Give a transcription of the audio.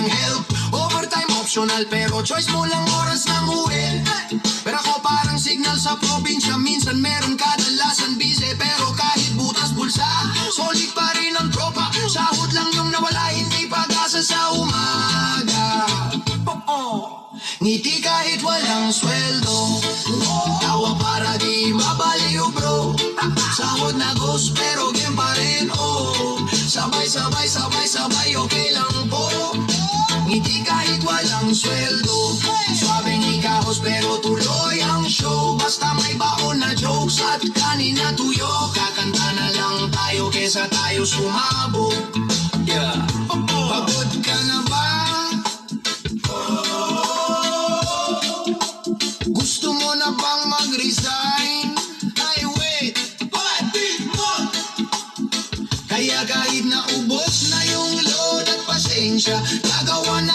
help. Overtime optional pero choice mo lang oras ng uwi. Pero ako parang signal sa probinsya, minsan meron kadalasan busy. Pero kahit butas bulsa, solid pa rin ang tropa. Sahod lang yung nawala, hindi pag-asa sa umaga. Ngiti kahit walang sweldo, tawa para di mabaliw bro. Sahod na ghost pero game pa rin oh. Sabay sabay sabay sabay okay lang po. Ngiti kahit walang sweldo, swabing ikahos pero tuloy ang show. Basta may baon na jokes at kanina tuyo. Kakanta na lang tayo kesa tayo sumabog. Yeah. Pagod ka na ba? Gusto mo na bang mag-resign? Ay wait, pati mo! Kaya kahit naubos na yung load at pasensya, gagawa na